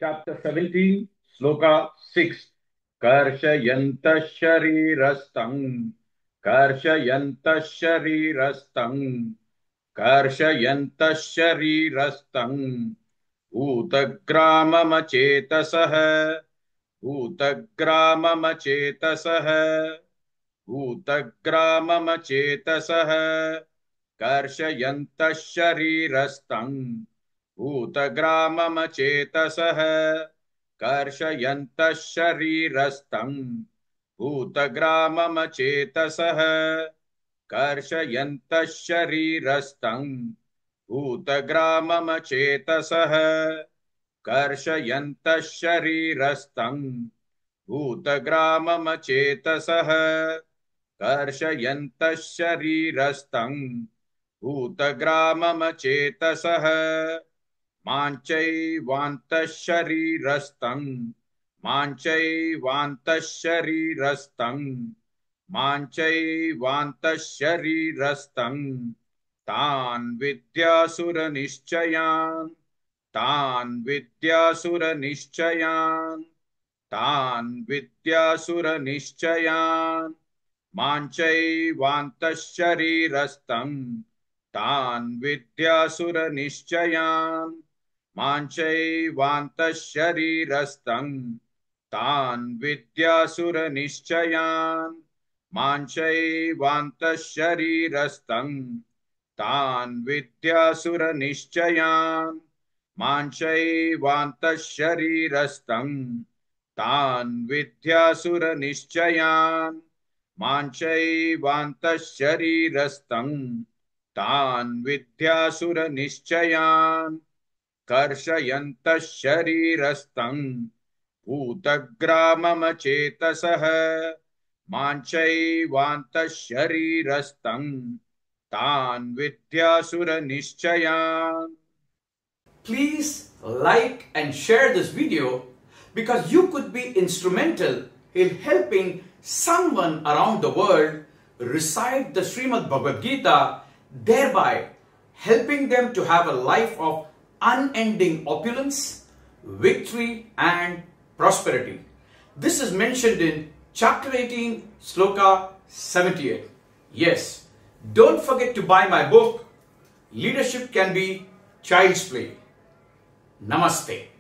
Chapter 17, Sloka 6. Karshayantah sharirastam. Karshayantah sharirastam. Karshayantah sharirastam. Bhutagramamachetasah. Bhutagramamachetasah. Bhutagramamachetasah. Karshayantah sharirastam. भूतग्राममचेतसः कर्षयन्तः शरीरस्थम् भूतग्राममचेतसः कर्षयन्तः शरीरस्थम् भूतग्राममचेतसः कर्षयन्तः शरीरस्थम् भूतग्राममचेतसः कर्षयन्तः शरीरस्थम् भूतग्राममचेतसः माञ्चैवान्तः शरीरस्थम् माञ्चैवान्तः शरीरस्थम् माञ्चैवान्तः शरीरस्थम् तान् विद्यासुरनिश्चयान् तान् विद्यासुरनिश्चयान् तान् विद्यासुरनिश्चयान् माञ्चैवान्तः शरीरस्थम् तान् विद्यासुरनिश्चयान् माञ्चैवान्तः शरीरस्थम् तान् विद्यासुरनिश्चयान् माञ्चैवान्तः शरीरस्थम् तान् विद्यासुरनिश्चयान् माञ्चैवान्तः शरीरस्थम् तान् विद्यासुरनिश्चयान् माञ्चैवान्तः शरीरस्थम् तान् विद्यासुरनिश्चयान् कर्षयन्तः शरीरस्थम् भूतग्राममचेतसः माञ्चैवान्तः शरीरस्थम् तान् विद्यासुरनिश्चयान्. Please like and share this video because you could be instrumental in helping someone around the world recite the Srimad Bhagavad Gita, thereby helping them to have a life of unending opulence, victory and prosperity. This is mentioned in chapter 18, Sloka 78. Yes, don't forget to buy my book, Leadership Can Be Child's Play. Namaste.